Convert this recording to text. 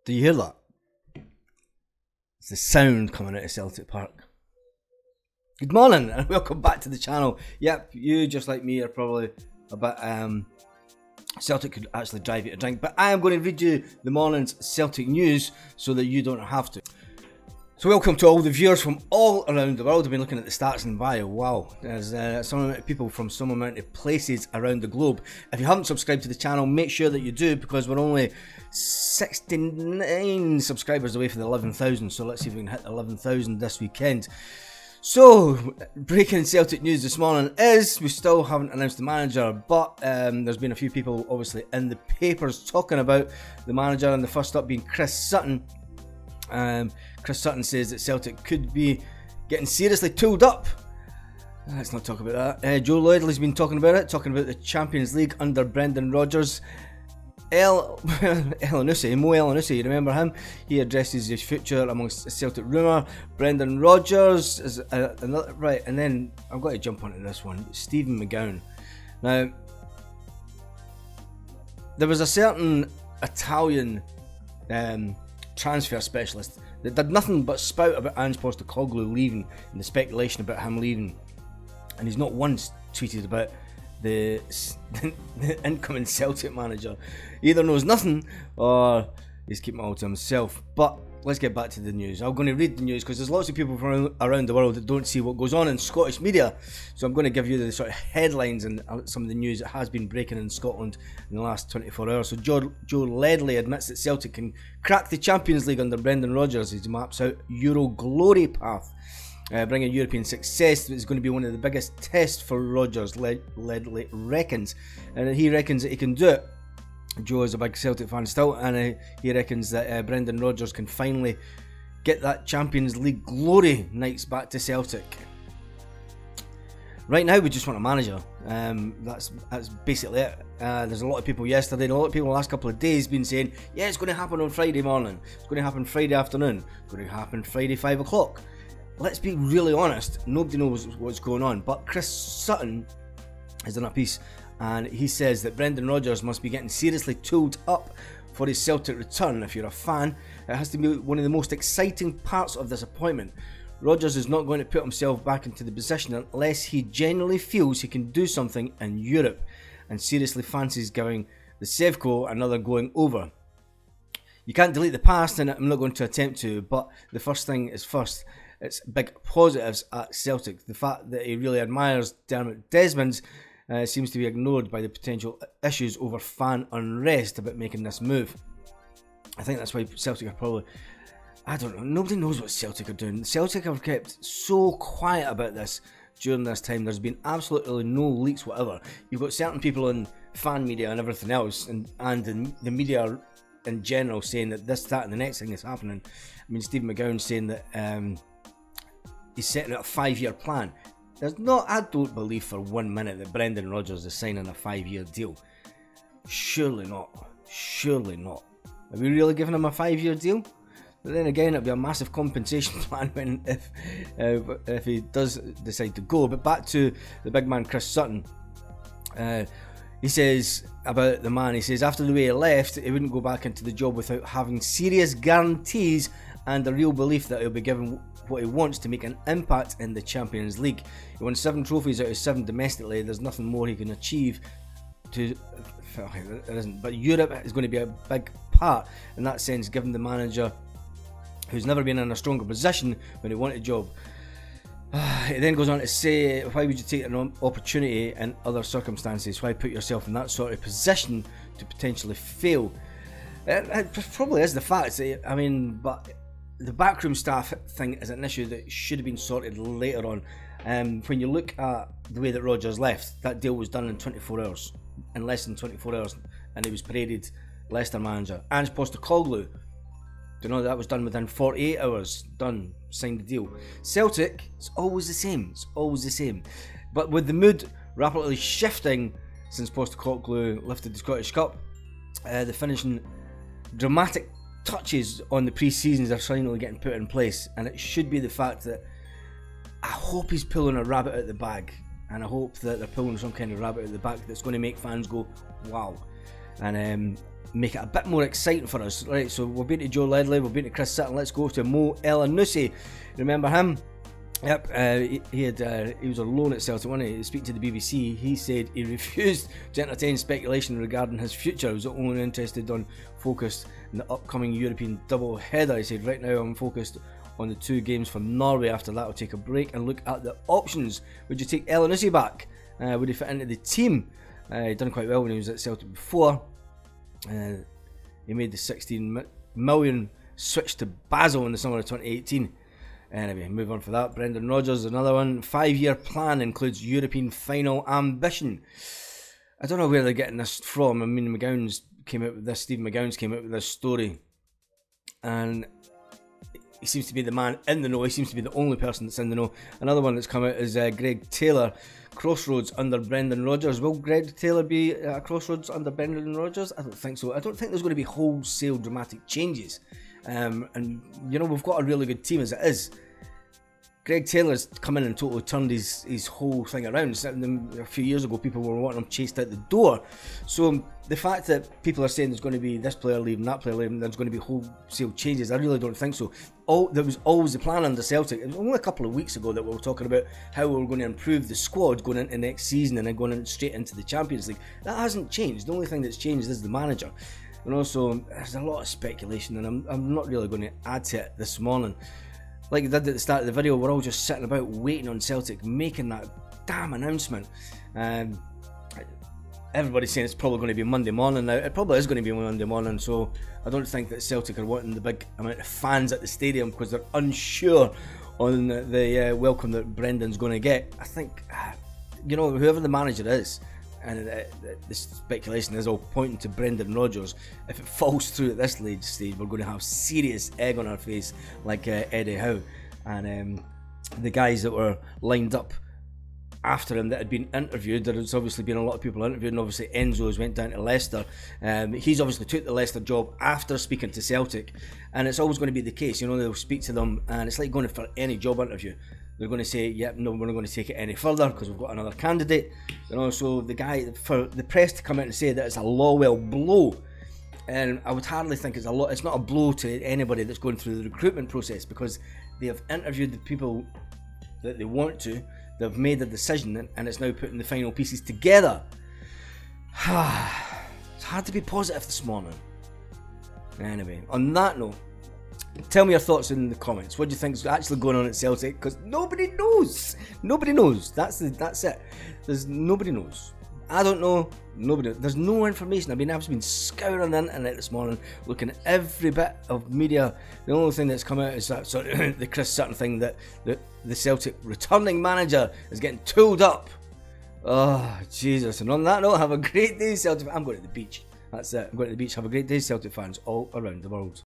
Do you hear that? It's the sound coming out of Celtic Park. Good morning and welcome back to the channel. Yep, you just like me are probably a bit Celtic could actually drive you to drink, but I am going to read you the morning's Celtic news so that you don't have to. So welcome to all the viewers from all around the world. I've been looking at the stats and wow, there's some amount of people from some amount of places around the globe. If you haven't subscribed to the channel, make sure that you do, because we're only 69 subscribers away from the 11,000, so let's see if we can hit 11,000 this weekend. So, breaking Celtic news this morning is, we still haven't announced the manager, but there's been a few people obviously in the papers talking about the manager, and the first up being Chris Sutton. Chris Sutton says that Celtic could be getting seriously tooled up. Let's not talk about that. Joe Ledley's been talking about it, talking about the Champions League under Brendan Rodgers. Mo Elyounoussi, you remember him? He addresses his future amongst Celtic rumour. Brendan Rodgers is another, right, and then I've got to jump onto this one. Stephen McGowan. Now, there was a certain Italian transfer specialist that did nothing but spout about Ange Postecoglou leaving and the speculation about him leaving, and he's not once tweeted about the incoming Celtic manager. He either knows nothing or he's keeping it all to himself. But let's get back to the news. I'm going to read the news because there's lots of people from around the world that don't see what goes on in Scottish media, so I'm going to give you the sort of headlines and some of the news that has been breaking in Scotland in the last 24 hours. So Joe Ledley admits that Celtic can crack the Champions League under Brendan Rodgers as he maps out Euro glory path. Bringing European success is going to be one of the biggest tests for Rodgers, Ledley reckons, and he reckons that he can do it. Joe is a big Celtic fan still, and he reckons that Brendan Rodgers can finally get that Champions League glory nights back to Celtic. Right now we just want a manager. That's basically it. There's a lot of people yesterday and a lot of people the last couple of days been saying, yeah, it's going to happen on Friday morning, it's going to happen Friday afternoon, it's going to happen Friday 5 o'clock. Let's be really honest, nobody knows what's going on, but Chris Sutton has done a piece and he says that Brendan Rodgers must be getting seriously tooled up for his Celtic return. If you're a fan, it has to be one of the most exciting parts of this appointment. Rodgers is not going to put himself back into the position unless he genuinely feels he can do something in Europe and seriously fancies giving the Sevco another going over. You can't delete the past, and I'm not going to attempt to, but the first thing is first. It's big positives at Celtic. The fact that he really admires Dermot Desmond seems to be ignored by the potential issues over fan unrest about making this move. I think that's why Celtic are probably, I don't know, nobody knows what Celtic are doing. Celtic have kept so quiet about this during this time. There's been absolutely no leaks whatever. You've got certain people in fan media and everything else, and the media in general saying that this, that and the next thing is happening. I mean, Stephen McGowan saying that he's setting out a 5-year plan. There's not, I don't believe for 1 minute that Brendan Rodgers is signing a 5-year deal. Surely not. Surely not. Are we really giving him a 5-year deal? But then again, it'll be a massive compensation plan when if he does decide to go. But back to the big man Chris Sutton. He says about the man, he says after the way he left, he wouldn't go back into the job without having serious guarantees and a real belief that he'll be given what he wants to make an impact in the Champions League. He won 7 trophies out of 7 domestically. There's nothing more he can achieve to, there isn't, but Europe is going to be a big part in that sense, given the manager who's never been in a stronger position when he wanted a job. It then goes on to say, why would you take an opportunity in other circumstances? Why put yourself in that sort of position to potentially fail? It probably is the fact, I mean, but the backroom staff thing is an issue that should have been sorted later on. When you look at the way that Rodgers left, that deal was done in 24 hours, in less than 24 hours, and he was paraded Leicester manager. Ange Postecoglou, you know, that was done within 48 hours, done, signed the deal. Celtic, it's always the same, it's always the same. But with the mood rapidly shifting since Postecoglou lifted the Scottish Cup, the finishing dramatic touches on the pre-seasons are finally getting put in place, and it should be the fact that I hope he's pulling a rabbit out the bag, and I hope that they're pulling some kind of rabbit out the bag that's going to make fans go, wow. and make it a bit more exciting for us. Right, so we've been to Joe Ledley, we've been to Chris Sutton. Let's go to Mo Elanusi. Remember him? Yep, he was on loan at Celtic. When he speak to the BBC, he said he refused to entertain speculation regarding his future. He was only interested on focused in the upcoming European double header. He said, right now I'm focused on the 2 games for Norway. After that I'll take a break and look at the options. Would you take Elanusi back? Would he fit into the team? He'd done quite well when he was at Celtic before. He made the 16 million switch to Basel in the summer of 2018. Anyway, move on for that. Brendan Rodgers, another one. 5-year plan includes European final ambition. I don't know where they're getting this from. I mean, McGowan's came out with this. Stephen McGowan's came out with this story, and he seems to be the man in the know. He seems to be the only person that's in the know. Another one that's come out is Greg Taylor. Crossroads under Brendan Rodgers. Will Greg Taylor be a crossroads under Brendan Rodgers? I don't think so. I don't think there's going to be wholesale dramatic changes. And you know, we've got a really good team as it is. Greg Taylor's come in and totally turned his whole thing around. A few years ago, people were wanting him chased out the door. So the fact that people are saying there's going to be this player leaving, that player leaving, there's going to be wholesale changes, I really don't think so. There was always the plan under Celtic. It was only a couple of weeks ago that we were talking about how we were going to improve the squad going into next season and then going straight into the Champions League. That hasn't changed. The only thing that's changed is the manager. And also, there's a lot of speculation, and I'm not really going to add to it this morning. Like I did at the start of the video, we're all just sitting about waiting on Celtic making that damn announcement. Everybody's saying it's probably going to be Monday morning now. It probably is going to be Monday morning, so I don't think that Celtic are wanting the big amount of fans at the stadium because they're unsure on the welcome that Brendan's going to get. I think, you know, whoever the manager is, and the speculation is all pointing to Brendan Rodgers. If it falls through at this stage, we're going to have serious egg on our face like Eddie Howe. And the guys that were lined up after him that had been interviewed, there's obviously been a lot of people interviewed, and obviously Enzo has went down to Leicester. He's obviously took the Leicester job after speaking to Celtic, and it's always going to be the case. You know, they'll speak to them, and it's like going for any job interview. They're going to say, yep, no, we're not going to take it any further because we've got another candidate. And also the guy, for the press to come out and say that it's a Lawwell blow, and I would hardly think it's not a blow to anybody that's going through the recruitment process, because they have interviewed the people that they want to, they've made a decision, and it's now putting the final pieces together. It's hard to be positive this morning. Anyway, on that note, tell me your thoughts in the comments. What do you think is actually going on at Celtic? Because nobody knows. Nobody knows. That's it. Nobody knows. I don't know. Nobody. There's no information. I've been scouring the internet this morning, looking at every bit of media. The only thing that's come out is that the Chris Sutton thing, that the Celtic returning manager is getting tooled up. Oh Jesus! And on that note, have a great day, Celtic. I'm going to the beach. That's it. I'm going to the beach. Have a great day, Celtic fans all around the world.